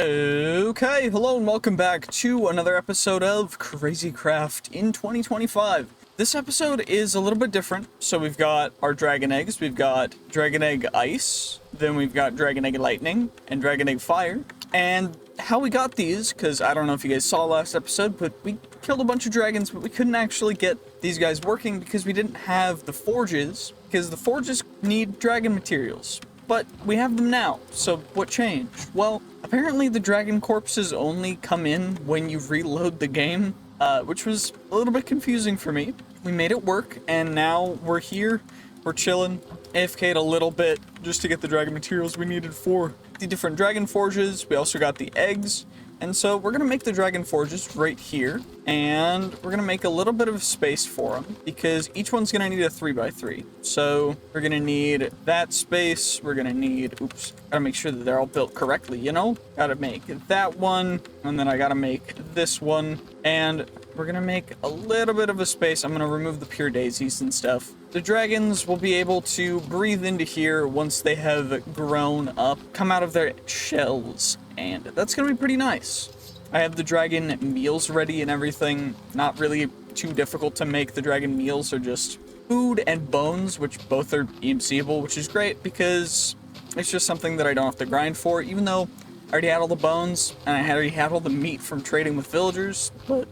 Okay, hello and welcome back to another episode of Crazy Craft in 2025. This episode is a little bit different. So we've got our dragon eggs, we've got dragon egg ice, then we've got dragon egg lightning and dragon egg fire. And how we got these, because I don't know if you guys saw last episode, but we killed a bunch of dragons, but we couldn't actually get these guys working because we didn't have the forges, because the forges need dragon materials. But we have them now, so what changed? Well, apparently the dragon corpses only come in when you reload the game, which was a little bit confusing for me. We made it work, and now we're here, we're chilling, AFK'd a little bit just to get the dragon materials we needed for the different dragon forges. We also got the eggs, and so we're gonna make the dragon forges right here, and we're gonna make a little bit of space for them because each one's gonna need a 3x3. So we're gonna need that space, we're gonna need, gotta make sure that they're all built correctly, you know? Gotta make that one, and then I gotta make this one, and we're gonna make a little bit of a space. I'm gonna remove the pure daisies and stuff. The dragons will be able to breathe into here once they have grown up, come out of their shells, and that's gonna be pretty nice. I have the dragon meals ready and everything. Not really too difficult to make. The dragon meals are just food and bones, which both are EMCable, which is great because it's just something that I don't have to grind for, even though I already had all the bones and I already had all the meat from trading with villagers. But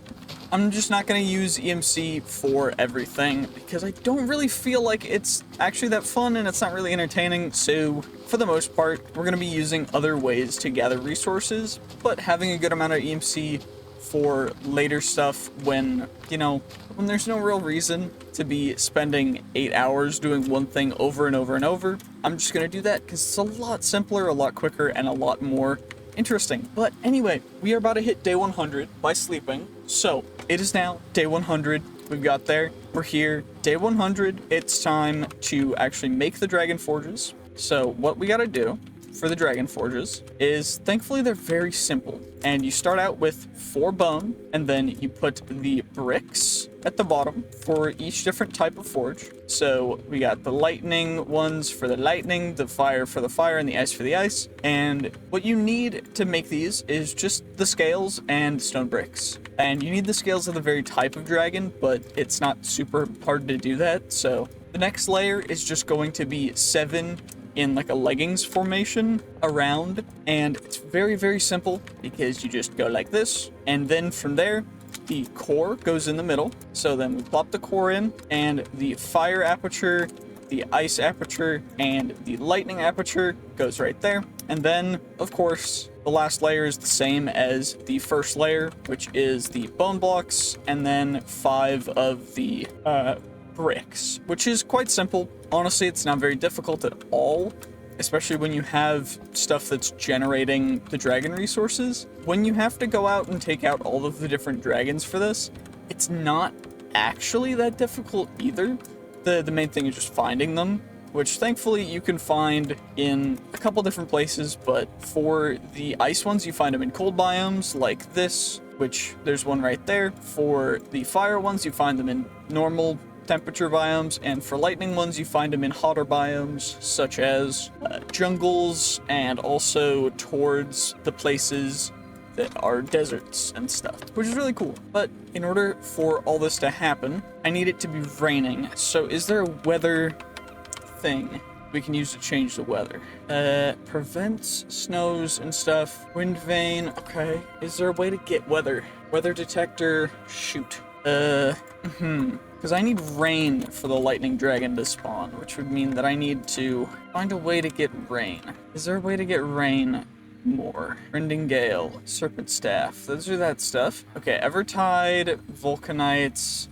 I'm just not going to use EMC for everything because I don't really feel like it's actually that fun and it's not really entertaining. So for the most part, we're going to be using other ways to gather resources, but having a good amount of EMC for later stuff when, you know, when there's no real reason to be spending 8 hours doing one thing over and over and over. I'm just going to do that because it's a lot simpler, a lot quicker, and a lot more interesting. But anyway, we are about to hit day 100 by sleeping. So it is now day 100. We've got there. We're here. Day 100. It's time to actually make the dragon forges. So what we got to do for the dragon forges is, thankfully they're very simple, and you start out with 4 bone, and then you put the bricks at the bottom for each different type of forge. So we got the lightning ones for the lightning, the fire for the fire, and the ice for the ice. And what you need to make these is just the scales and stone bricks. And you need the scales of the very type of dragon, but it's not super hard to do that. So the next layer is just going to be 7 in like a leggings formation around, and it's very, very simple because you just go like this, and then from there the core goes in the middle. So then we plop the core in, and the fire aperture, the ice aperture, and the lightning aperture goes right there. And then of course the last layer is the same as the first layer, which is the bone blocks, and then 5 of the bricks, which is quite simple. Honestly, it's not very difficult at all, especially when you have stuff that's generating the dragon resources. When you have to go out and take out all of the different dragons for this, it's not actually that difficult either. The main thing is just finding them, which thankfully you can find in a couple different places, but for the ice ones, you find them in cold biomes like this, which there's one right there. For the fire ones, you find them in normal temperature biomes, and for lightning ones you find them in hotter biomes such as jungles, and also towards the places that are deserts and stuff, which is really cool. But in order for all this to happen, I need it to be raining. So is there a weather thing we can use to change the weather? Prevents snows and stuff. Wind vane, okay. Is there a way to get weather detector? Shoot. Because I need rain for the lightning dragon to spawn, which would mean that I need to find a way to get rain. Is there a way to get rain more? Rending gale, serpent staff, those are that stuff. Okay, Evertide, Vulcanites,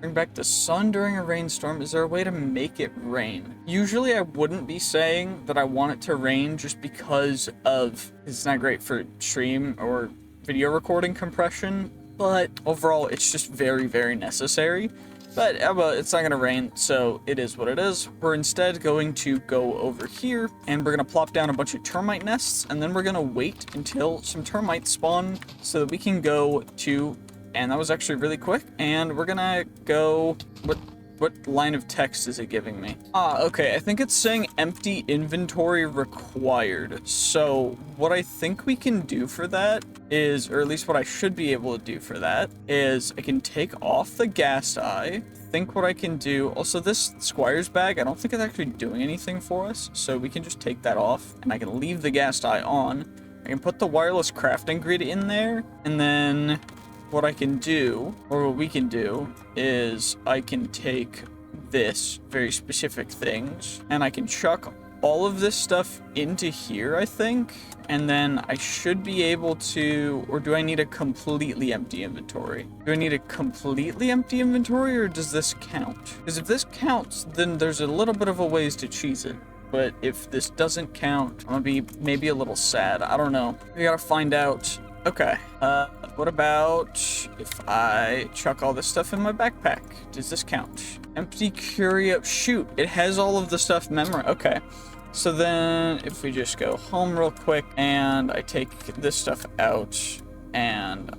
bring back the sun during a rainstorm. Is there a way to make it rain? Usually I wouldn't be saying that I want it to rain just because of, it's not great for stream or video recording compression, but overall it's just very, very necessary. But it's not going to rain, so it is what it is. We're instead going to go over here, and we're going to plop down a bunch of termite nests, and then we're going to wait until some termites spawn so that we can go to, and that was actually really quick, and we're going to go, what What line of text is it giving me? Ah, okay. I think it's saying empty inventory required. So what I think we can do for that is, or at least what I should be able to do for that, is I can take off the gas eye. Think what I can do. Also, this Squire's bag, I don't think it's actually doing anything for us. So we can just take that off, and I can leave the gas eye on. I can put the wireless crafting grid in there, and then what I can do, or what we can do, is I can take this very specific things, and I can chuck all of this stuff into here, I think, and then I should be able to, or do I need a completely empty inventory? Do I need a completely empty inventory, or does this count? Because if this counts, then there's a little bit of a ways to cheese it. But if this doesn't count, I'm gonna be maybe a little sad. I don't know. We gotta find out. Okay, what about if I chuck all this stuff in my backpack? Does this count? Empty curio, shoot, it has all of the stuff memorized. Okay, so then if we just go home real quick and I take this stuff out and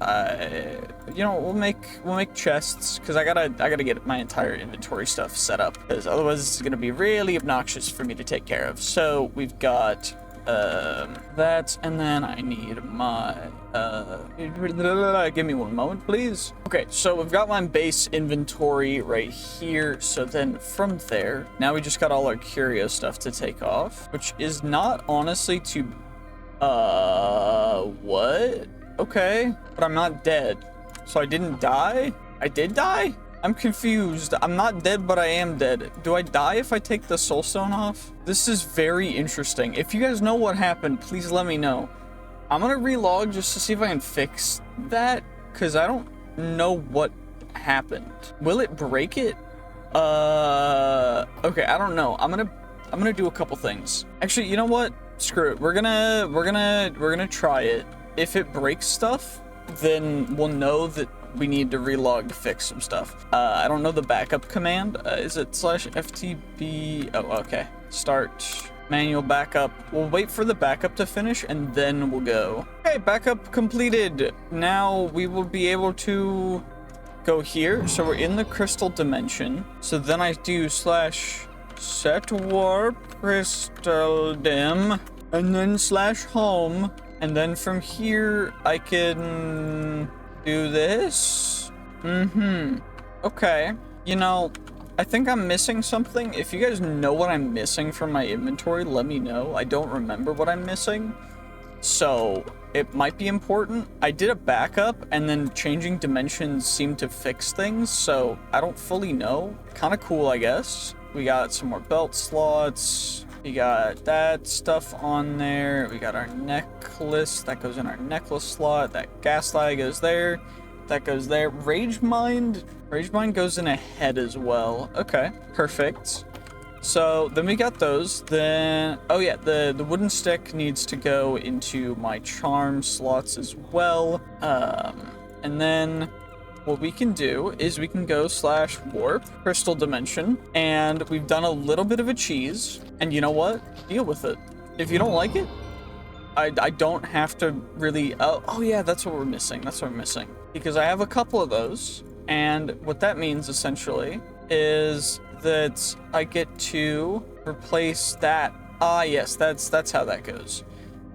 we'll make chests, because I gotta get my entire inventory stuff set up, because otherwise it's gonna be really obnoxious for me to take care of. So we've got that, and then I need my give me one moment, please. Okay, so we've got my base inventory right here. So then from there, now we just got all our curio stuff to take off, which is not honestly too what? Okay, but I'm not dead, so I didn't die. I did die? I'm confused. I'm not dead, but I am dead. Do I die if I take the soulstone off? This is very interesting. If you guys know what happened, please let me know. I'm gonna relog just to see if I can fix that, because I don't know what happened. Will it break it? Okay, I don't know. I'm gonna do a couple things. Actually, you know what? Screw it. We're gonna try it. If it breaks stuff, then we'll know that we need to relog to fix some stuff. I don't know the backup command. Is it /ftb? Oh, okay. Start manual backup. We'll wait for the backup to finish and then we'll go. Okay, backup completed. Now we will be able to go here. So we're in the crystal dimension. So then I do /set warp crystal dim and then /home. And then from here I can do this. Okay. You know, I think I'm missing something. If you guys know what I'm missing from my inventory, let me know. I don't remember what I'm missing, so it might be important. I did a backup, and then changing dimensions seemed to fix things, so I don't fully know. Kind of cool, I guess. We got some more belt slots. We got that stuff on there. We got our necklace. That goes in our necklace slot. That gaslight goes there. That goes there. Rage Mind goes in a head as well. Okay, perfect. So then we got those. Then, oh yeah, the wooden stick needs to go into my charm slots as well. And then what we can do is we can go /warp crystal dimension, and we've done a little bit of a cheese, and you know what? Deal with it. If you don't like it, I don't have to really, oh yeah, that's what we're missing. That's what we're missing. Because I have a couple of those, and what that means essentially is that I get to replace that. Ah, yes, that's how that goes.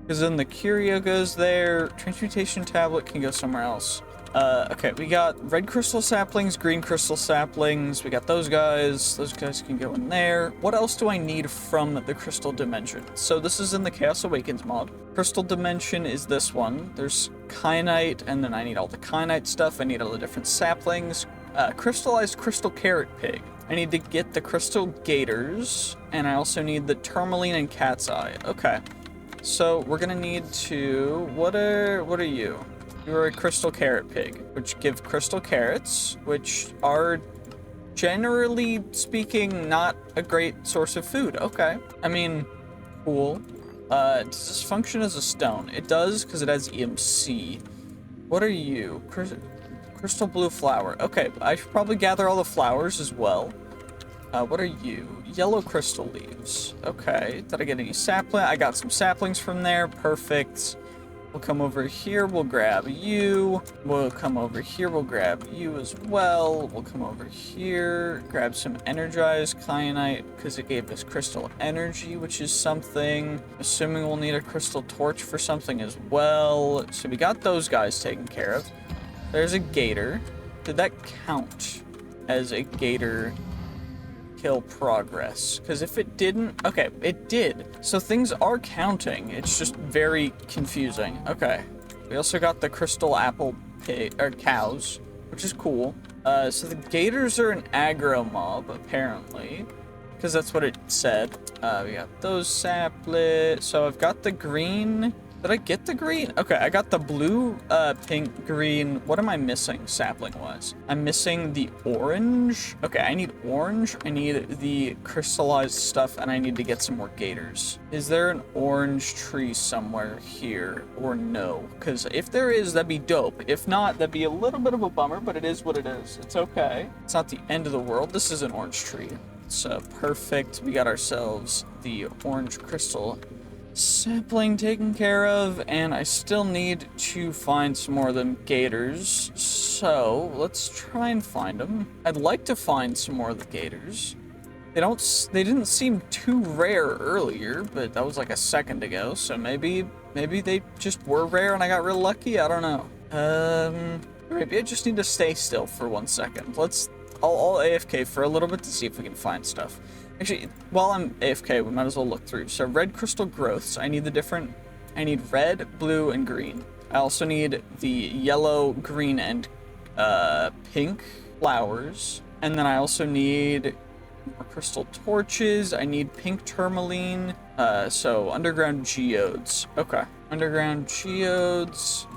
Because then the curio goes there, transmutation tablet can go somewhere else. Okay, we got red crystal saplings, green crystal saplings, we got those guys can go in there. What else do I need from the crystal dimension? So this is in the Chaos Awakens mod. Crystal dimension is this one. There's kyanite, and then I need all the kyanite stuff. I need all the different saplings. Crystallized crystal carrot pig. I need to get the crystal gators, and I also need the tourmaline and cat's eye. Okay, so we're gonna need to, what are you? You're a crystal carrot pig, which give crystal carrots, which are, generally speaking, not a great source of food. Okay. I mean, cool. Does this function as a stone? It does, because it has EMC. What are you? Crystal blue flower. Okay, I should probably gather all the flowers as well. What are you? Yellow crystal leaves. Okay. Did I get any sapling? I got some saplings from there. Perfect. We'll come over here, we'll grab you. We'll come over here, we'll grab you as well. We'll come over here, grab some energized kyanite, because it gave us crystal energy, which is something. Assuming we'll need a crystal torch for something as well. So we got those guys taken care of. There's a gator. Did that count as a gator kill progress? Because if it didn't, okay, it did. So things are counting. It's just very confusing. Okay. We also got the crystal apple cows, which is cool. So the gators are an aggro mob, apparently, because that's what it said. We got those saplets. So I've got the green. Did I get the green? Okay, I got the blue, pink, green. What am I missing sapling-wise? I'm missing the orange. Okay, I need orange. I need the crystallized stuff, and I need to get some more gators. Is there an orange tree somewhere here, or no? Because if there is, that'd be dope. If not, that'd be a little bit of a bummer, but it is what it is. It's okay. It's not the end of the world. This is an orange tree. It's perfect. We got ourselves the orange crystal sapling taken care of, and I still need to find some more of them gators, so let's try and find them. I'd like to find some more of the gators. They didn't seem too rare earlier, but that was like a second ago, so maybe they just were rare and I got real lucky. I don't know. Maybe I just need to stay still for 1 second. I'll AFK for a little bit to see if we can find stuff. Actually, while I'm AFK, we might as well look through. So red crystal growths, I need red, blue, and green. I also need the yellow, green, and pink flowers. And then I also need more crystal torches. I need pink tourmaline. So underground geodes. Okay. Underground geodes.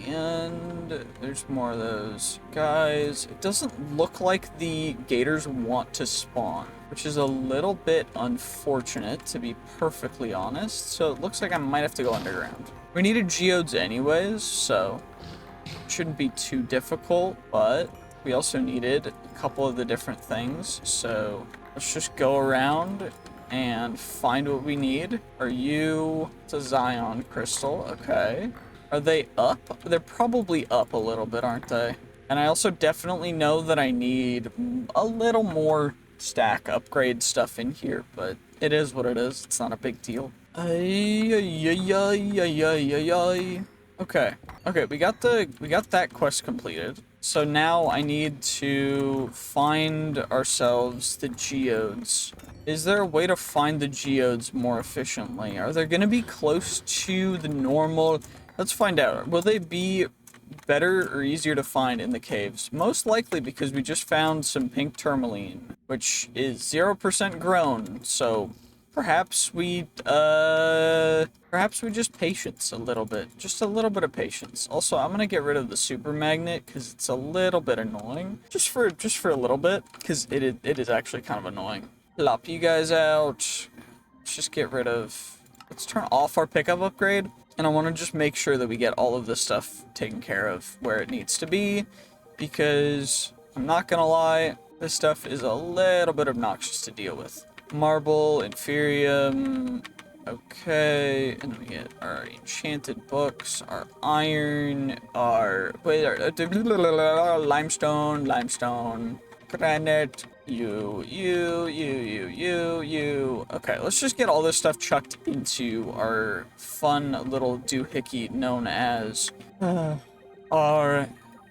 And there's more of those guys. It doesn't look like the gators want to spawn, which is a little bit unfortunate, to be perfectly honest. So it looks like I might have to go underground. We needed geodes anyways, so it shouldn't be too difficult, but we also needed a couple of the different things. So let's just go around and find what we need. It's a Zion crystal, okay. Are they up? They're probably up a little bit, aren't they? And I also definitely know that I need a little more stack upgrade stuff in here, but it is what it is. It's not a big deal. Okay. Okay, we got that quest completed. So now I need to find ourselves the geodes. Is there a way to find the geodes more efficiently? Are they going to be close to the normal? Let's find out. Will they be better or easier to find in the caves? Most likely, because we just found some pink tourmaline, which is 0% grown. So perhaps we just patience a little bit. Just a little bit of patience. Also, I'm gonna get rid of the super magnet because it's a little bit annoying. Just for a little bit, because it is actually kind of annoying. Plop you guys out. Let's just get rid of. Let's turn off our pickup upgrade. And I want to just make sure that we get all of this stuff taken care of where it needs to be, because I'm not gonna lie, this stuff is a little bit obnoxious to deal with. Marble, inferium, okay, and then we get our enchanted books, our iron, our limestone, granite, you. Okay, let's just get all this stuff chucked into our fun little doohickey known as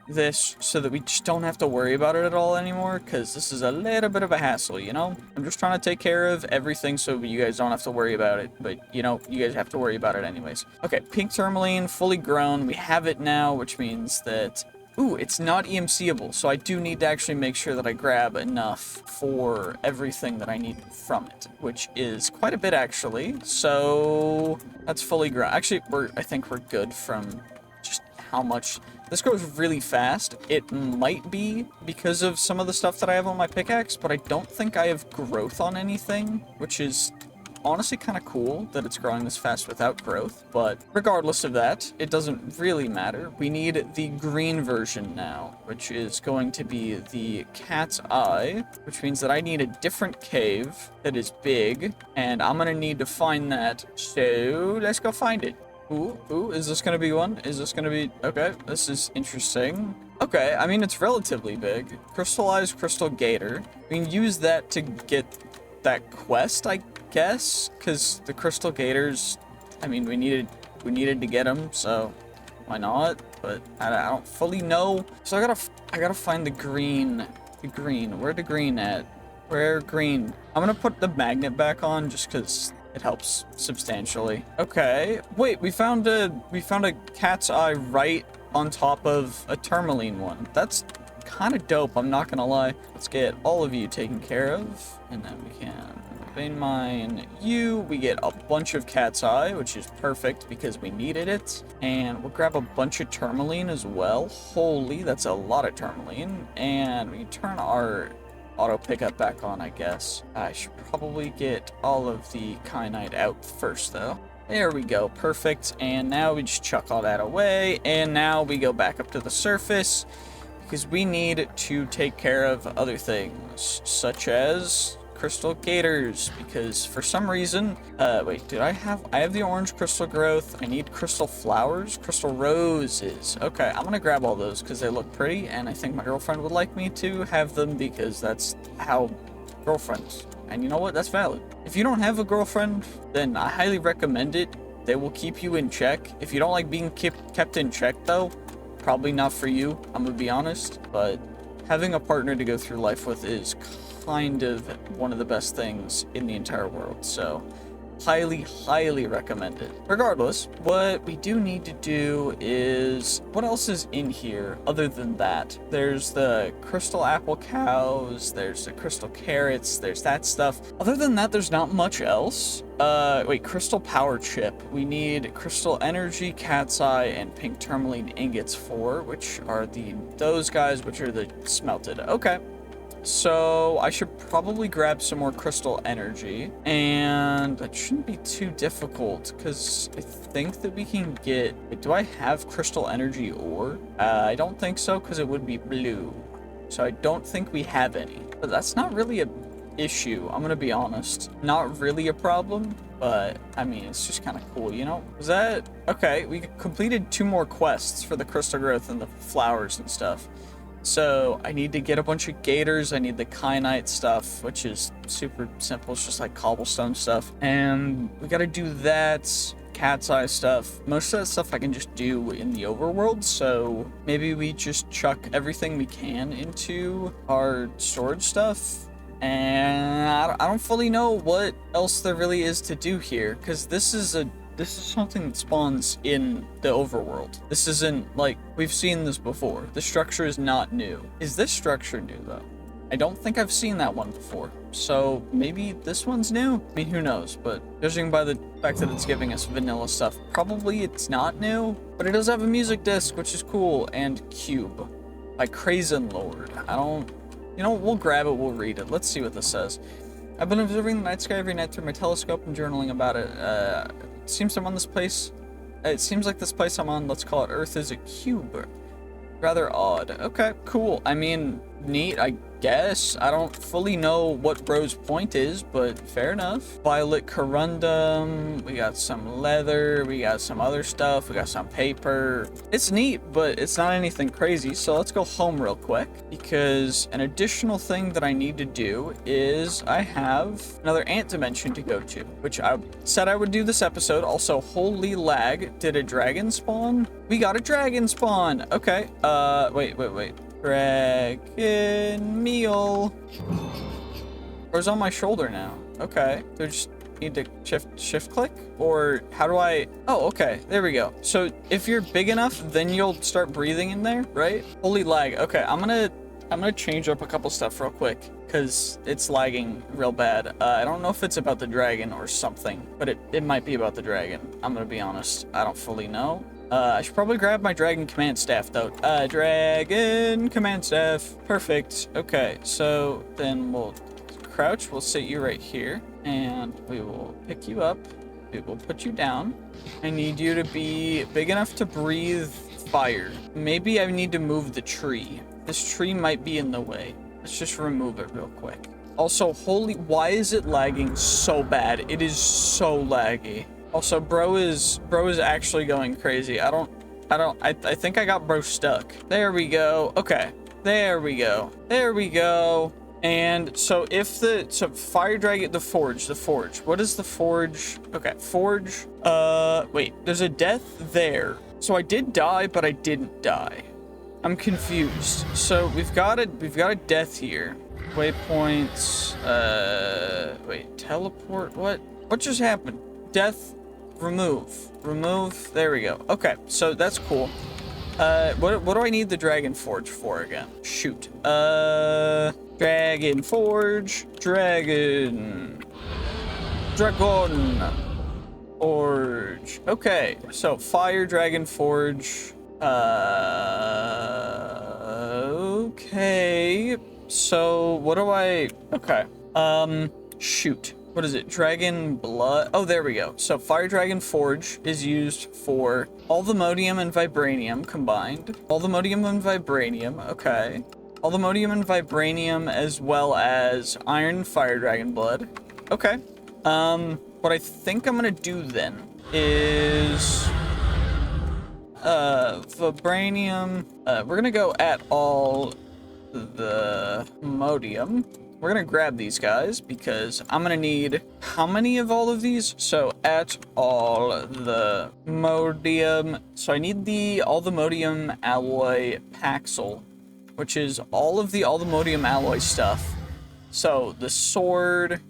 this, so that we just don't have to worry about it at all anymore, because this is a little bit of a hassle, you know? I'm just trying to take care of everything so you guys don't have to worry about it, but, you know, you guys have to worry about it anyways. Okay, pink tourmaline, fully grown. We have it now, which means that ooh, it's not EMCable, so I do need to actually make sure that I grab enough for everything that I need from it, which is quite a bit, actually. So that's fully grown. Actually, I think we're good from just how much. This goes really fast. It might be because of some of the stuff that I have on my pickaxe, but I don't think I have growth on anything, which is honestly kind of cool that it's growing this fast without growth, but regardless of that, it doesn't really matter. We need the green version now, which is going to be the cat's eye, which means that I need a different cave that is big, and I'm gonna need to find that, so let's go find it. Ooh, is this gonna be one? Is this gonna be... Okay, this is interesting. Okay, I mean, it's relatively big. Crystallized Crystal Gator. We can use that to get that quest, I guess, because the Crystal Gators, I mean, we needed to get them, so why not? But I don't fully know. So I gotta find the green. The green. Where the green at? Where green? I'm gonna put the magnet back on just because it helps substantially. Okay. Wait, we found a cat's eye right on top of a tourmaline one. That's kind of dope, I'm not gonna lie. Let's get all of you taken care of, and then we can vein mine you. We get a bunch of cat's eye, which is perfect because we needed it. And we'll grab a bunch of tourmaline as well. Holy, that's a lot of tourmaline. And we can turn our auto pickup back on, I guess. I should probably get all of the kyanite out first, though. There we go, perfect. And now we just chuck all that away. And now we go back up to the surface because we need to take care of other things, such as crystal gators, because for some reason, wait, I have the orange crystal growth. I need crystal flowers, crystal roses. Okay, I'm gonna grab all those because they look pretty, and I think my girlfriend would like me to have them because that's how girlfriends. And you know what? That's valid. If you don't have a girlfriend, then I highly recommend it. They will keep you in check. If you don't like being kept in check, though, probably not for you, I'm gonna be honest. But having a partner to go through life with is kind of one of the best things in the entire world. So highly recommend it. Regardless, what we do need to do is, what else is in here other than that? There's the crystal apple cows, there's the crystal carrots, there's that stuff. Other than that, there's not much else. Wait, crystal power chip. We need crystal energy, cat's eye, and pink tourmaline ingots 4, which are those guys, which are the smelted. Okay. So I should probably grab some more crystal energy, and that shouldn't be too difficult because I think that we can get... Wait, do I have crystal energy ore? I don't think so because it would be blue. So I don't think we have any, but that's not really a issue. I'm gonna be honest, not really a problem, but I mean, it's just kind of cool, you know? Was that... Okay, we completed 2 more quests for the crystal growth and the flowers and stuff. So I need to get a bunch of gators. I need the kyanite stuff, which is super simple. It's just like cobblestone stuff. And we got to do that cat's eye stuff. Most of that stuff I can just do in the overworld. So maybe we just chuck everything we can into our storage stuff. And I don't fully know what else there really is to do here, because this is something that spawns in the overworld. This isn't like, we've seen this before. The structure is not new. Is this structure new though? I don't think I've seen that one before. So maybe this one's new? I mean, who knows? But judging by the fact that it's giving us vanilla stuff, probably it's not new. But it does have a music disc, which is cool, and Cube by Crazen Lord. You know, we'll grab it, we'll read it. Let's see what this says. I've been observing the night sky every night through my telescope and journaling about it. It seems like this place I'm on, let's call it Earth, is a cube. Rather odd. Okay, cool. I mean, neat, I guess. I don't fully know what Rose Point is, but fair enough. Violet corundum. We got some leather. We got some other stuff. We got some paper. It's neat, but it's not anything crazy. So let's go home real quick, because an additional thing that I need to do is I have another ant dimension to go to, which I said I would do this episode. Also, holy lag. Did a dragon spawn? We got a dragon spawn. Okay. Wait. Dragon meal. Or it's on my shoulder now. Okay. Do I just need to shift click? Or how do I... Oh, okay. There we go. So if you're big enough, then you'll start breathing in there, right? Holy lag. Okay, I'm gonna change up a couple stuff real quick, because it's lagging real bad. I don't know if it's about the dragon or something, but it might be about the dragon. I'm gonna be honest. I don't fully know. I should probably grab my dragon command staff, though. Dragon command staff. Perfect. Okay, so then we'll crouch. We'll sit you right here, and we will pick you up. We will put you down. I need you to be big enough to breathe fire. Maybe I need to move the tree. This tree might be in the way. Let's just remove it real quick. Also, why is it lagging so bad? It is so laggy. Also, bro is actually going crazy. I think I got bro stuck. There we go. Okay. There we go. There we go. And so fire dragon, the forge. What is the forge? Okay, forge. Wait, there's a death there. So I did die, but I didn't die. I'm confused. So we've got a death here. Waypoints. Wait, teleport. What just happened? Death. Remove. There we go. Okay, so that's cool. What do I need the dragon forge for again? Shoot. Dragon forge. Dragon forge. Okay, so fire dragon forge. Okay. So what do I? Okay. Shoot. What is it? Dragon blood. Oh, there we go. So fire dragon forge is used for all the modium and vibranium combined. All the modium and vibranium. Okay. All the modium and vibranium as well as iron fire dragon blood. Okay. What I think I'm gonna do then is vibranium. We're gonna go at all the modium. We're gonna grab these guys because I'm gonna need how many of all of these? So at all the modium. So I need all the modium alloy paxel, which is all the modium alloy stuff. So the sword,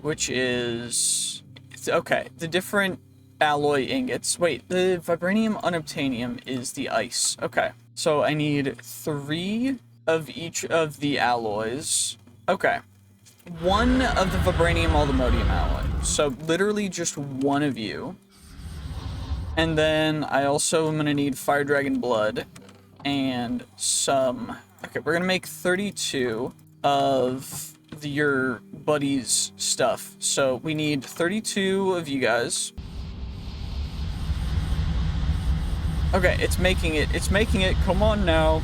which is okay. The different alloy ingots. Wait, the vibranium unobtainium is the ice. Okay, so I need 3 of each of the alloys. Okay. 1 of the vibranium, all the modium alloy. So literally just 1 of you. And then I also am going to need fire dragon blood and some. Okay, we're going to make 32 of your buddy's stuff. So we need 32 of you guys. Okay, it's making it. It's making it. Come on now.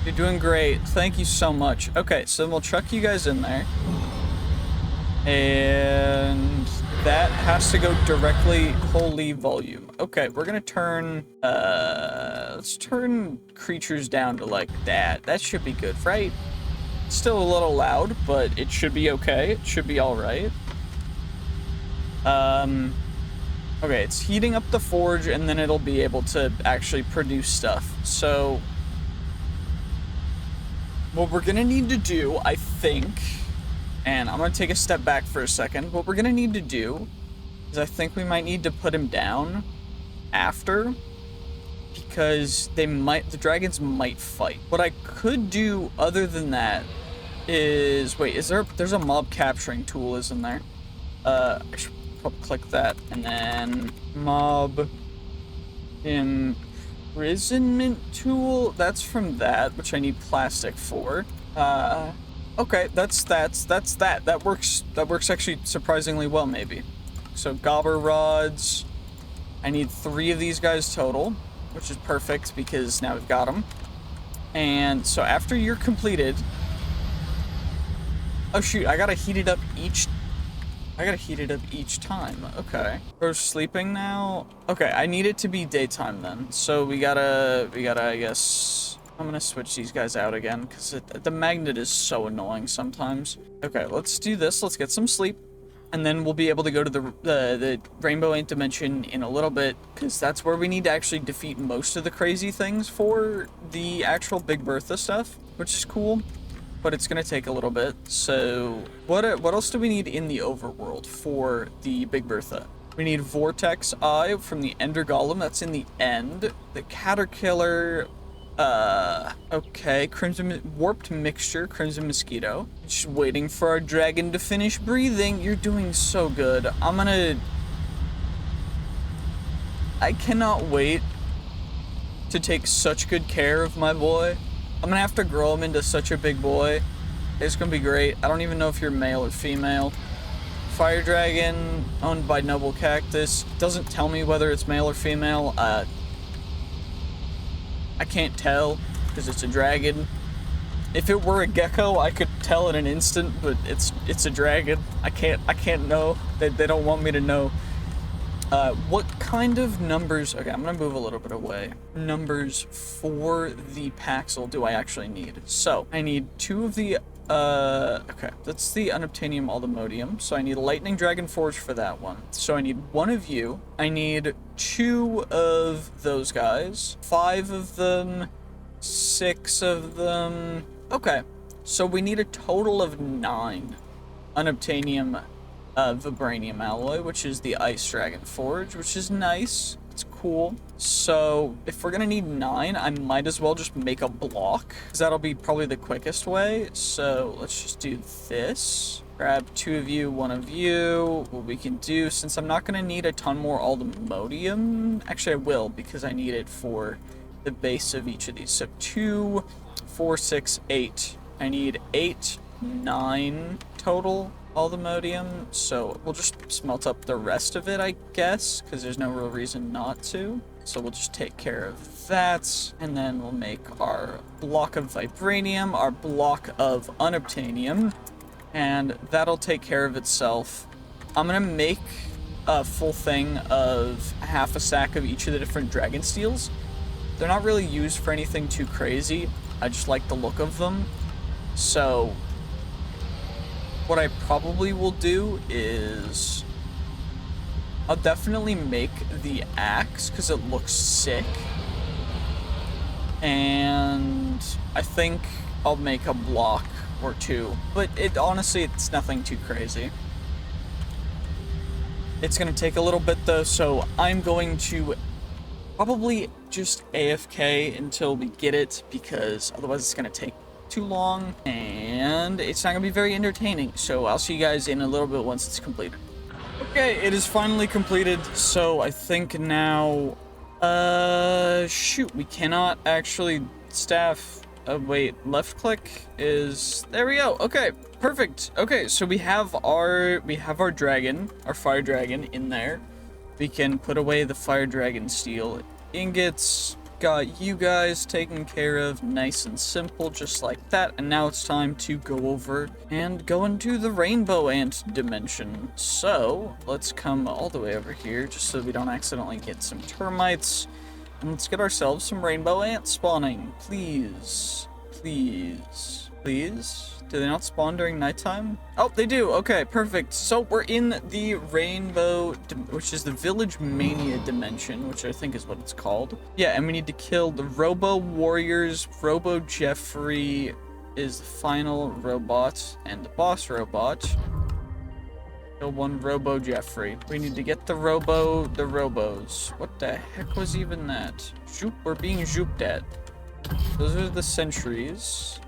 You're doing great. Thank you so much. Okay, so we'll chuck you guys in there. And that has to go directly, holy volume. Okay, we're gonna turn, let's turn creatures down to like that. That should be good, right? Still a little loud, but it should be okay. It should be all right. Okay, it's heating up the forge and then it'll be able to actually produce stuff. So what we're gonna need to do, I think, and I'm gonna take a step back for a second. What we're gonna need to do is I think we might need to put him down after, because the dragons might fight. What I could do other than that is, wait, there's a mob capturing tool, isn't there? I should probably click that, and then mob imprisonment tool, that's from that, which I need plastic for. Okay, that's that. That works actually surprisingly well, maybe. So gobber rods, I need 3 of these guys total, which is perfect because now we've got them. And so after you're completed, oh shoot, I gotta heat it up each time. Okay. We're sleeping now. Okay, I need it to be daytime then. So we gotta, I guess, I'm gonna switch these guys out again because the magnet is so annoying sometimes. Okay, let's do this. Let's get some sleep. And then we'll be able to go to the Rainbow 8 dimension in a little bit, because that's where we need to actually defeat most of the crazy things for the actual Big Bertha stuff, which is cool. But it's gonna take a little bit. So what else do we need in the overworld for the Big Bertha? We need Vortex Eye from the Ender Golem. That's in the end. The Caterpillar. Okay. Warped Mixture. Crimson Mosquito. Just waiting for our dragon to finish breathing. You're doing so good. I cannot wait to take such good care of my boy. I'm gonna have to grow him into such a big boy. It's gonna be great. I don't even know if you're male or female. Fire Dragon, owned by Noble Cactus. Doesn't tell me whether it's male or female. I can't tell, because it's a dragon. If it were a gecko, I could tell in an instant, but it's a dragon. I can't know. They don't want me to know. What kind of numbers... Okay, I'm gonna move a little bit away. Numbers for the Paxel do I actually need? So, I need 2 of the... okay, that's the Unobtainium Aldemodium. So I need a Lightning Dragon Forge for that one. So I need 1 of you. I need 2 of those guys. 5 of them. 6 of them. Okay, so we need a total of 9 Unobtainium Vibranium alloy, which is the Ice Dragon Forge, which is nice. It's cool. So if we're gonna need 9, I might as well just make a block, because that'll be probably the quickest way. So let's just do this. Grab 2 of you, 1 of you. What we can do, since I'm not gonna need a ton more Aldemodium, actually I will, because I need it for the base of each of these. So 2, 4, 6, 8. I need 8, 9 total Aldemodium, so we'll just smelt up the rest of it, I guess, because there's no real reason not to. So we'll just take care of that, and then we'll make our block of Vibranium, our block of Unobtainium, and that'll take care of itself. I'm gonna make a full thing of half a stack of each of the different Dragon Steels. They're not really used for anything too crazy. I just like the look of them. So what I probably will do is I'll definitely make the axe because it looks sick. And I think I'll make a block or 2. But honestly, it's nothing too crazy. It's going to take a little bit though, so I'm going to probably just AFK until we get it, because otherwise it's going to take too long, and it's not going to be very entertaining. So I'll see you guys in a little bit once it's completed. Okay, it is finally completed, so I think now... shoot, we cannot actually staff... wait, left click is... There we go, okay, perfect. Okay, so we have our dragon, our fire dragon in there. We can put away the fire dragon steel ingots. Got you guys taken care of, nice and simple, just like that. And now it's time to go over and go into the rainbow ant dimension. So let's come all the way over here just so we don't accidentally get some termites. And let's get ourselves some rainbow ants spawning. Please, please, please. Do they not spawn during nighttime? Oh, they do. Okay, perfect. So we're in the rainbow, which is the Village Mania dimension, which I think is what it's called. Yeah, and we need to kill the Robo Warriors. Robo Jeffery is the final robot and the boss robot. Kill 1 Robo Jeffery. We need to get the Robos. What the heck was even that? Zoop, we're being zooped at. Those are the sentries,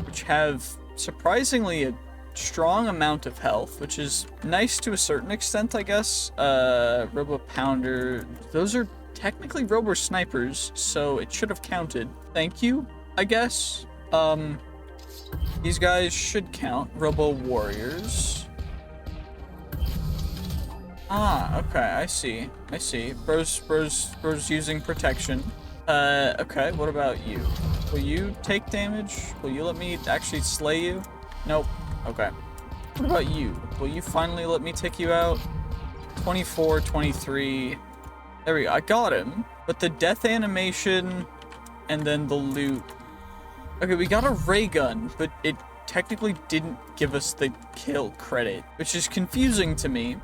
which have surprisingly a strong amount of health, which is nice to a certain extent, I guess. Robo Pounder. Those are technically Robo Snipers, so it should have counted. Thank you, I guess. These guys should count. Robo Warriors. Ah, okay, I see. I see. Bro's using protection. Okay, what about you? Will you take damage? Will you let me actually slay you? Nope. Okay. What about you? Will you finally let me take you out? 24, 23. There we go. I got him. But the death animation and then the loot. Okay, we got a ray gun, but it technically didn't give us the kill credit, which is confusing to me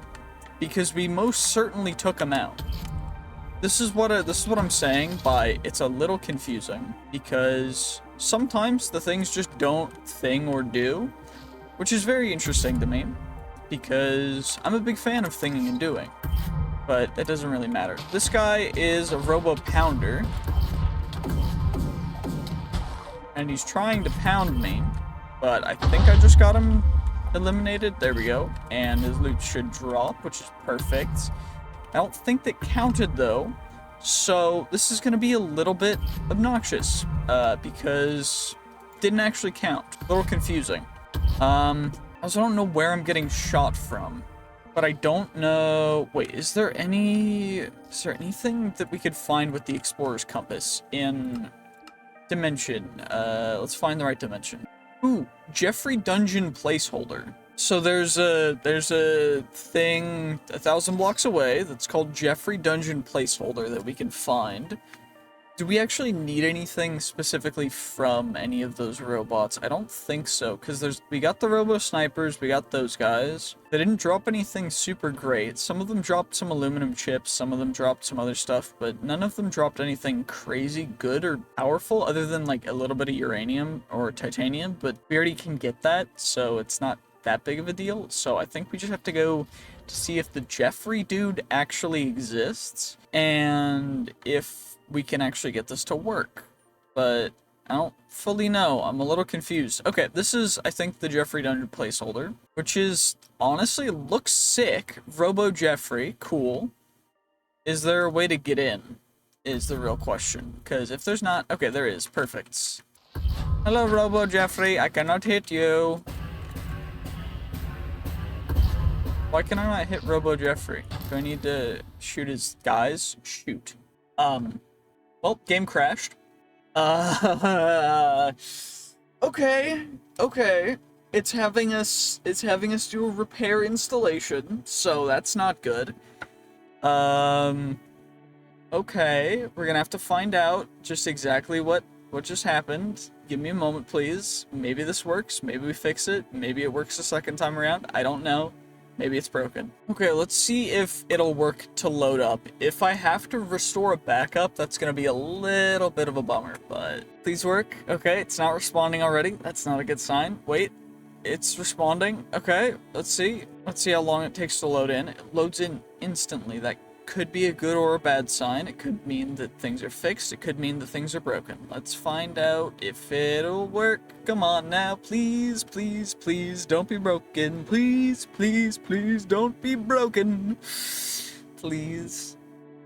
because we most certainly took him out. This is what I'm saying by it's a little confusing, because sometimes the things just don't thing or do, which is very interesting to me, because I'm a big fan of thinging and doing, but it doesn't really matter. This guy is a Robo Pounder, and he's trying to pound me, but I think I just got him eliminated. There we go, and his loot should drop, which is perfect. I don't think that counted though, so this is going to be a little bit obnoxious, because it didn't actually count. A little confusing. I also don't know where I'm getting shot from, but I don't know. Wait, is there anything that we could find with the Explorer's Compass in Dimension. Let's find the right dimension. Ooh, Jeffrey Dungeon placeholder. So there's a thing 1,000 blocks away that's called Jeffrey Dungeon placeholder that we can find. Do we actually need anything specifically from any of those robots? I don't think so, because we got the Robo Snipers, we got those guys. They didn't drop anything super great. Some of them dropped some aluminum chips, some of them dropped some other stuff, but none of them dropped anything crazy good or powerful other than like a little bit of uranium or titanium, but we already can get that, so it's not that big of a deal. So I think we just have to go to see if the Jeffrey dude actually exists, and if we can actually get this to work. But I don't fully know. I'm a little confused. Okay, this is, I think, the Jeffrey Dungeon placeholder, which is, honestly, looks sick. Robo Jeffrey, cool. Is there a way to get in? Is the real question. Because if there's not, okay, there is. Perfect. Hello, Robo Jeffrey. I cannot hit you. Why can I not hit Robo Jeffrey? Do I need to shoot his guys? Shoot. Well, game crashed. Okay. It's having us do a repair installation, so that's not good. Okay, we're gonna have to find out just exactly what just happened. Give me a moment, please. Maybe this works, maybe we fix it, maybe it works the second time around, I don't know. Maybe it's broken. Okay, let's see if it'll work to load up. If I have to restore a backup, that's gonna be a little bit of a bummer, but please work. Okay, it's not responding already. That's not a good sign. Wait, it's responding. Okay, let's see. Let's see how long it takes to load in. It loads in instantly. That could be a good or a bad sign. It could mean that things are fixed. It could mean that things are broken. Let's find out if it'll work. Come on now, please, please, please, don't be broken. Please, please, please, don't be broken. Please.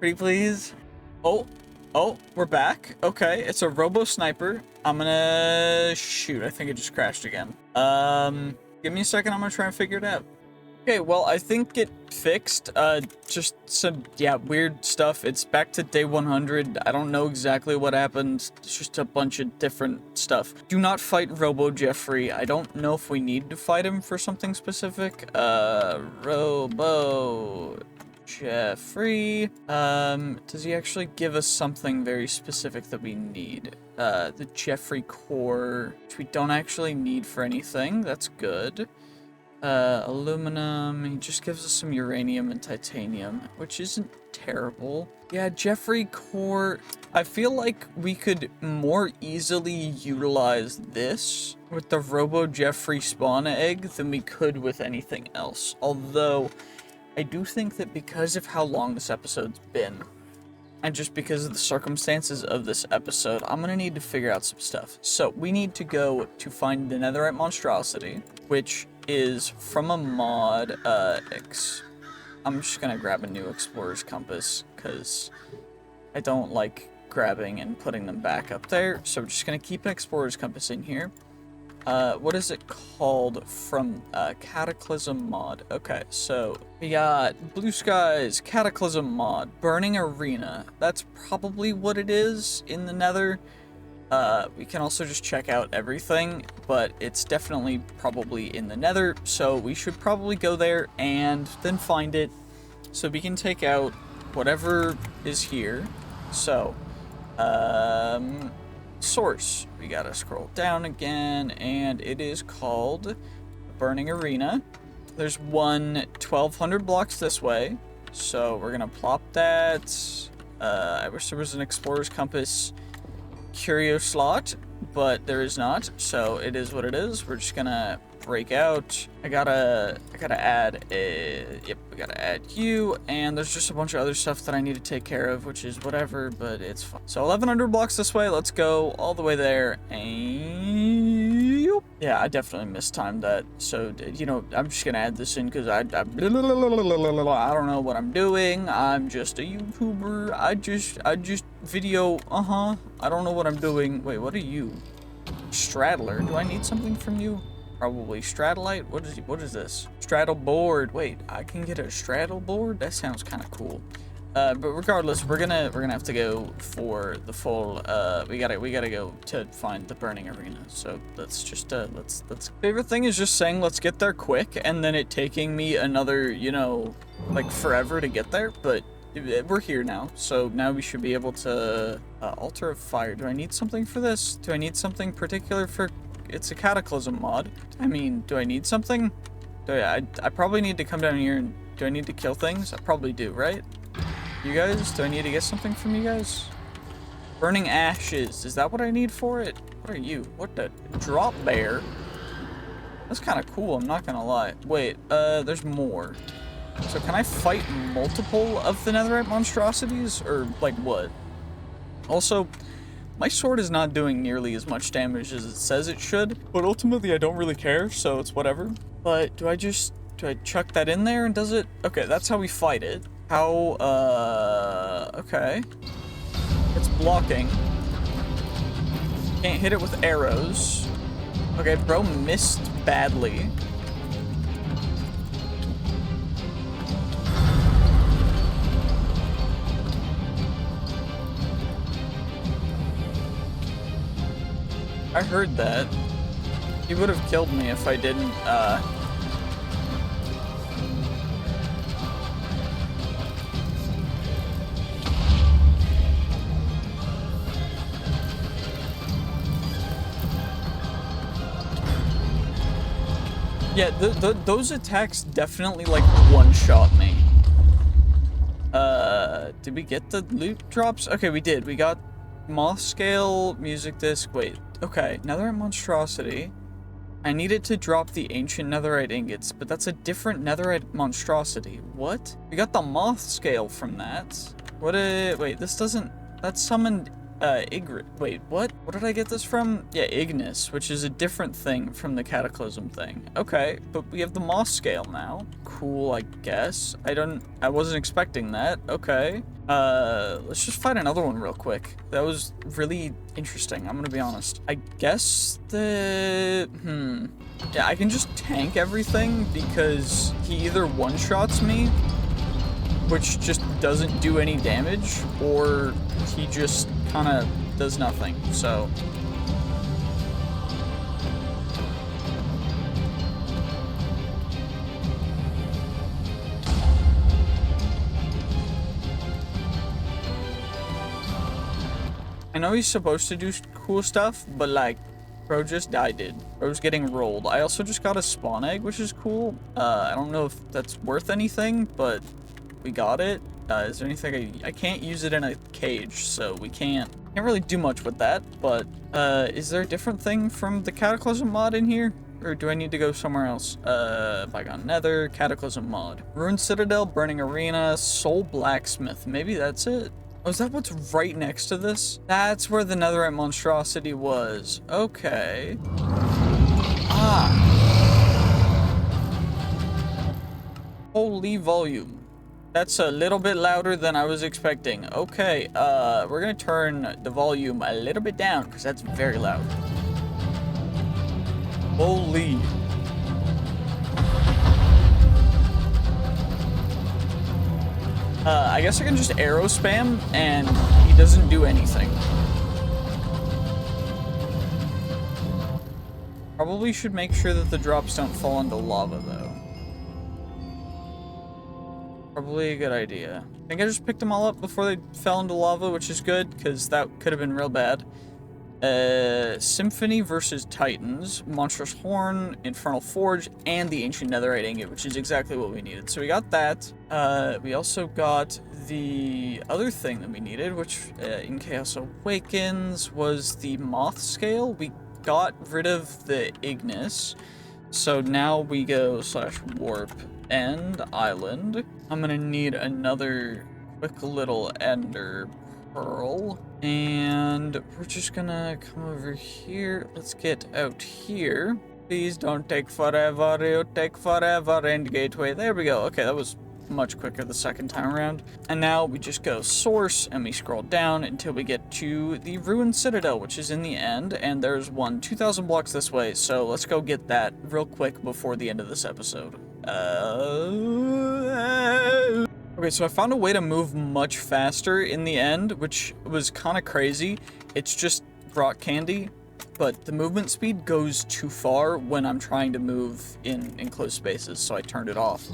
Pretty please. Oh, we're back. Okay, it's a Robo Sniper. I'm gonna shoot. I think it just crashed again. Give me a second. I'm gonna try and figure it out. Okay, well, I think it fixed, just some, yeah, weird stuff. It's back to day 100. I don't know exactly what happened. It's just a bunch of different stuff. Do not fight Robo Jeffrey. I don't know if we need to fight him for something specific. Robo Jeffrey. Does he actually give us something very specific that we need? The Jeffrey core, which we don't actually need for anything. That's good. Aluminum, he just gives us some uranium and titanium, which isn't terrible. Yeah, Jeffrey core, I feel like we could more easily utilize this with the Robo Jeffrey spawn egg than we could with anything else. Although, I do think that because of how long this episode's been, and just because of the circumstances of this episode, I'm gonna need to figure out some stuff. So, we need to go to find the Netherite monstrosity, which is from a mod, I'm just gonna grab a new explorer's compass, because I don't like grabbing and putting them back up there, so we're just gonna keep an explorer's compass in here. What is it called from, Cataclysm mod? Okay, so we got Blue Skies, Cataclysm mod, Burning Arena. That's probably what it is in the Nether. We can also just check out everything, but it's definitely probably in the Nether, so we should probably go there and then find it, so we can take out whatever is here. So, source. We gotta scroll down again, and it is called Burning Arena. There's one 1,200 blocks this way, so we're gonna plop that. I wish there was an explorer's compass curio slot, but there is not, so it is what it is. We're just gonna break out. I gotta add we gotta add you, and there's just a bunch of other stuff that I need to take care of, which is whatever, but it's fine. So 1,100 blocks this way, let's go all the way there, and yeah, I definitely mistimed that, so, you know, I'm just gonna add this in, because I don't know what I'm doing. I'm just a YouTuber. I just video, I don't know what I'm doing. Wait, what are you? Straddler, do I need something from you? Probably Stratolite? What is this? Straddle board. Wait, I can get a straddle board? That sounds kind of cool. But regardless, we're gonna have to go for the full. We gotta go to find the burning arena. So let's just let's. Favorite thing is just saying let's get there quick, and then it taking me another, you know, like forever to get there. But we're here now, so now we should be able to altar of fire. Do I need something for this? Do I need something particular for? It's a cataclysm mod. I mean, do I need something? I probably need to come down here and do I need to kill things? I probably do, right? You guys? Do I need to get something from you guys? Burning ashes. Is that what I need for it? What are you? What the? Drop bear? That's kind of cool, I'm not gonna lie. Wait, there's more. So can I fight multiple of the netherite monstrosities? Or, like, what? Also, my sword is not doing nearly as much damage as it says it should. But ultimately, I don't really care, so it's whatever. But do I chuck that in there and does it? Okay, that's how we fight it. How, okay. It's blocking. Can't hit it with arrows. Okay, bro missed badly. I heard that. He would have killed me if I didn't, Yeah, those attacks definitely, like, one-shot me. Did we get the loot drops? Okay, we did. We got moth scale, music disc. Wait, okay. Netherite monstrosity. I needed to drop the ancient netherite ingots, but that's a different netherite monstrosity. What? We got the moth scale from that. Wait, this doesn't... That summoned... Wait, what? What did I get this from? Yeah, Ignis, which is a different thing from the Cataclysm thing. Okay, but we have the moss scale now. Cool, I guess. I wasn't expecting that. Okay. Let's just fight another one real quick. That was really interesting, I'm gonna be honest. I guess yeah, I can just tank everything because he either one-shots me, which just doesn't do any damage, or he just kind of does nothing, so. I know he's supposed to do cool stuff, but like, bro just died. Bro's getting rolled. I also just got a spawn egg, which is cool. I don't know if that's worth anything, but we got it. Is there anything I can't use it in a cage, so we can't really do much with that, but is there a different thing from the Cataclysm mod in here? Or do I need to go somewhere else? Bygone Nether, Cataclysm mod. Ruined Citadel, Burning Arena, Soul Blacksmith. Maybe that's it? Oh, is that what's right next to this? That's where the netherite monstrosity was. Okay. Ah. Holy volume. That's a little bit louder than I was expecting. Okay, we're gonna turn the volume a little bit down because that's very loud. Holy. I guess I can just arrow spam and he doesn't do anything. Probably should make sure that the drops don't fall into lava though. Probably a good idea. I think I just picked them all up before they fell into lava, which is good, because that could have been real bad. Symphony versus Titans, Monstrous Horn, Infernal Forge, and the Ancient Netherite Ingot, which is exactly what we needed. So we got that. We also got the other thing that we needed, which in Chaos Awakens was the Moth Scale. We got rid of the Ignis. So now we go /warp end island. I'm gonna need another quick little ender pearl. And we're just gonna come over here. Let's get out here. Please don't take forever. You take forever. End gateway. There we go. Okay, that was much quicker the second time around. And now we just go source and we scroll down until we get to the ruined citadel, which is in the end. And there's 2,000 blocks this way. So let's go get that real quick before the end of this episode. Okay, so I found a way to move much faster in the end, which was kind of crazy. It's just rock candy, but the movement speed goes too far when I'm trying to move in enclosed spaces, so I turned it off.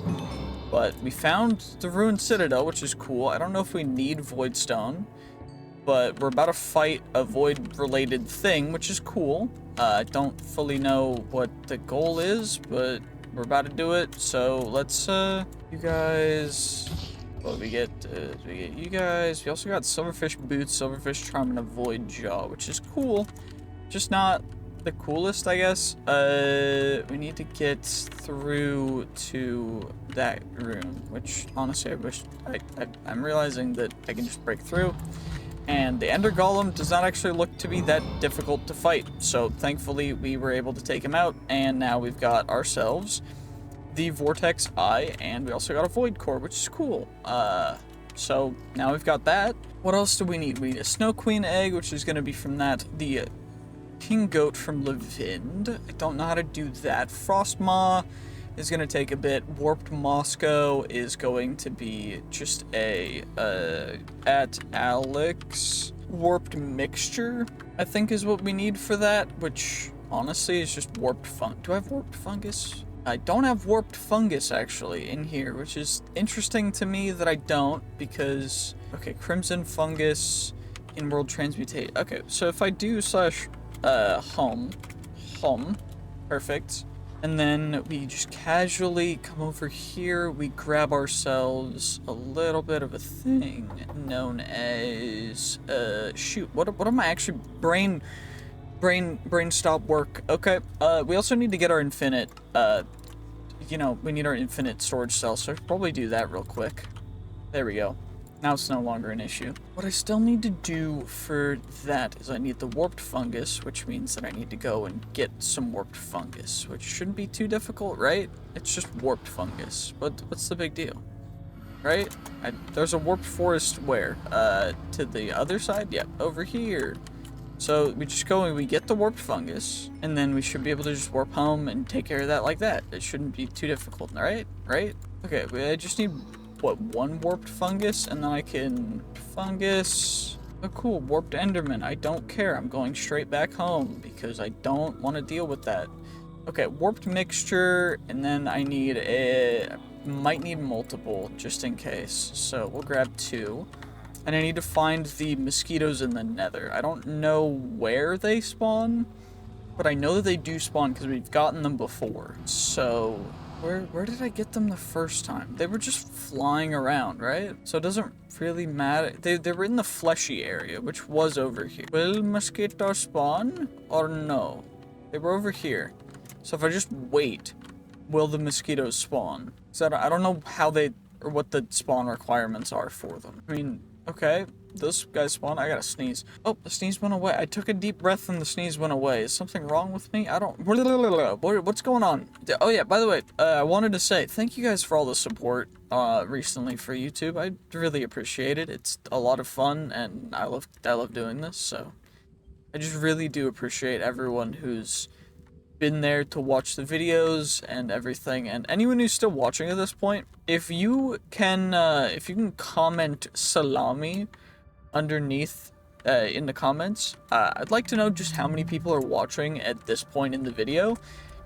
But we found the ruined citadel, which is cool. I don't know if we need void stone, but we're about to fight a void-related thing, which is cool. I don't fully know what the goal is, but we're about to do it. So let's, you guys. What we get? We get you guys. We also got silverfish boots, silverfish charm, and a void jaw, which is cool. Just not the coolest, I guess. We need to get through to that room, which honestly I wish I'm realizing that I can just break through. And the Ender Golem does not actually look to be that difficult to fight. So thankfully we were able to take him out, and now we've got ourselves the Vortex Eye, and we also got a Void Core, which is cool. So now we've got that. What else do we need? We need a Snow Queen egg, which is going to be from that. The King Goat from Levind. I don't know how to do that. Frostmaw is going to take a bit. Warped Moscow is going to be just a, at Alex. Warped Mixture, I think, is what we need for that, which honestly is just warped funk. Do I have warped fungus? I don't have warped fungus actually in here, which is interesting to me that I don't, because, okay, crimson fungus in world transmutate. Okay, so if I do slash home, perfect. And then we just casually come over here, we grab ourselves a little bit of a thing known as, shoot, what am I actually, brain stop work. Okay, we also need to get our infinite, you know, we need our infinite storage cell, so I should probably do that real quick. There we go. Now it's no longer an issue. What I still need to do for that is I need the warped fungus, which means that I need to go and get some warped fungus, which shouldn't be too difficult, right? It's just warped fungus. What's the big deal? Right? There's a warped forest where? To the other side? Yep, over here. So we just go and we get the warped fungus, and then we should be able to just warp home and take care of that like that. It shouldn't be too difficult, right? Right? Okay, I just need, what, one warped fungus, and then I can fungus. Oh cool, warped enderman. I don't care. I'm going straight back home because I don't want to deal with that. Okay, warped mixture, and then I need might need multiple just in case. So we'll grab 2. And I need to find the mosquitoes in the nether. I don't know where they spawn, but I know that they do spawn because we've gotten them before. So where did I get them the first time? They were just flying around, right? So it doesn't really matter. They were in the fleshy area, which was over here. Will mosquitoes spawn or no? They were over here. So if I just wait, will the mosquitoes spawn? So I don't know how they, or what the spawn requirements are for them. I mean, okay, those guys spawn. I gotta sneeze. Oh, the sneeze went away. I took a deep breath and the sneeze went away. Is something wrong with me? I don't... What's going on? Oh yeah, by the way, I wanted to say thank you guys for all the support recently for YouTube. I really appreciate it. It's a lot of fun, and I love doing this, so I just really do appreciate everyone who's been there to watch the videos and everything, and anyone who's still watching at this point, if you can comment salami underneath in the comments, I'd like to know just how many people are watching at this point in the video,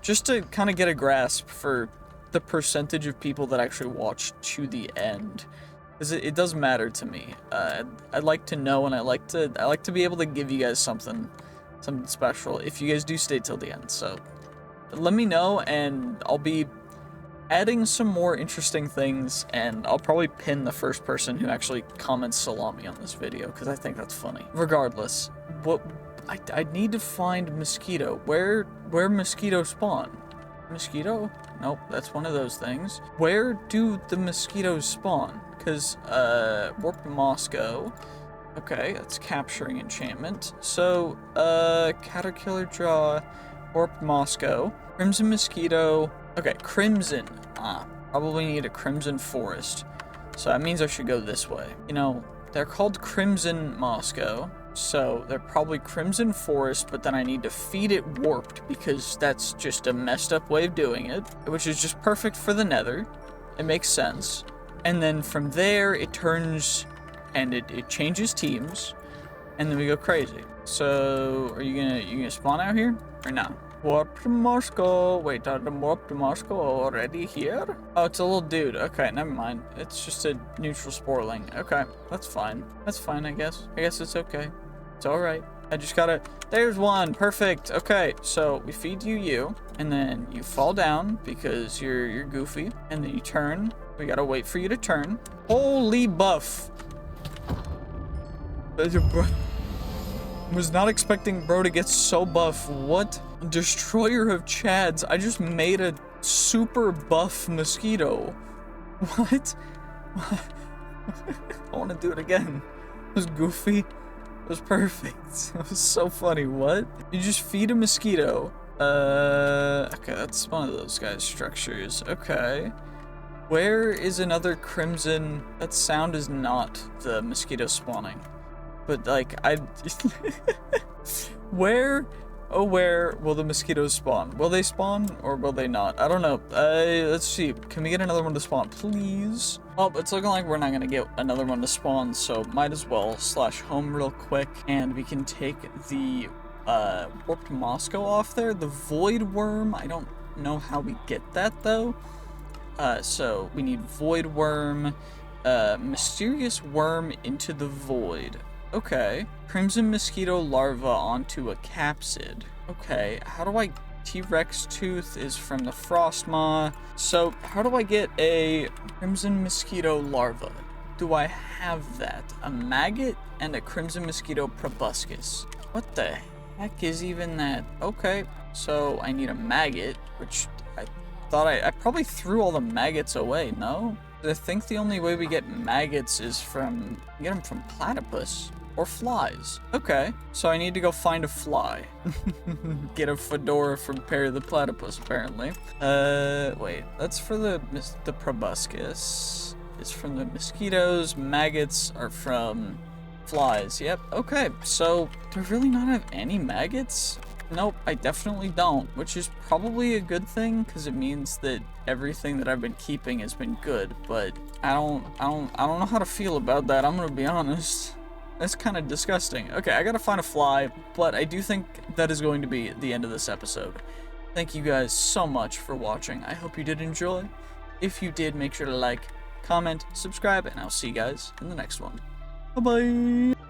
just to kind of get a grasp for the percentage of people that actually watch to the end, because it does matter to me. I'd like to know, and I like to be able to give you guys something special if you guys do stay till the end. So let me know, and I'll be adding some more interesting things, and I'll probably pin the first person who actually comments salami on this video, because I think that's funny. Regardless, I need to find mosquito. Where mosquito spawn? Mosquito? Nope, that's one of those things. Where do the mosquitoes spawn? Because warped Moscow. Okay, that's capturing enchantment. So, Caterpillar Jaw, Warped Moscow, Crimson Mosquito. Okay, Crimson. Probably need a Crimson Forest. So that means I should go this way. You know, they're called Crimson Moscow, so they're probably Crimson Forest, but then I need to feed it Warped, because that's just a messed up way of doing it, which is just perfect for the nether. It makes sense. And then from there, it turns and it changes teams. And then we go crazy. So, are you gonna spawn out here? Or no? Warp to Moscow. Wait, are the warp to Moscow already here? Oh, it's a little dude. Okay, never mind. It's just a neutral sporling. Okay, that's fine. That's fine, I guess. I guess it's okay. It's alright. I just gotta... There's one! Perfect! Okay, so we feed you, and then you fall down because you're goofy, and then you turn. We gotta wait for you to turn. Holy buff! Was not expecting bro to get so buff. What? Destroyer of Chads. I just made a super buff mosquito. What? I want to do it again. It was goofy. It was perfect. It was so funny. What? You just feed a mosquito. Okay, that's one of those guys' structures. Okay. Where is another crimson? That sound is not the mosquito spawning. But, like, where will the mosquitoes spawn? Will they spawn, or will they not? I don't know. Let's see. Can we get another one to spawn, please? Well, it's looking like we're not gonna get another one to spawn, so might as well /home real quick, and we can take the, warp to Moscow off there. The void worm, I don't know how we get that, though. So we need void worm, mysterious worm into the void. Okay. Crimson mosquito larva onto a capsid. Okay. How do I... T-Rex tooth is from the frost maw. So, how do I get a crimson mosquito larva? Do I have that? A maggot and a crimson mosquito proboscis. What the heck is even that? Okay. So, I need a maggot, which I thought I probably threw all the maggots away, no? I think the only way we get maggots is get them from platypus. Or flies. Okay, so I need to go find a fly. Get a fedora from Perry the Platypus, apparently. Wait, that's for the proboscis. It's from the mosquitoes. Maggots are from flies. Yep, okay, so do I really not have any maggots? Nope, I definitely don't, which is probably a good thing, because it means that everything that I've been keeping has been good, but I don't know how to feel about that, I'm gonna be honest. That's kind of disgusting. Okay, I gotta find a fly, but I do think that is going to be the end of this episode. Thank you guys so much for watching. I hope you did enjoy. If you did, make sure to like, comment, subscribe, and I'll see you guys in the next one. Bye-bye!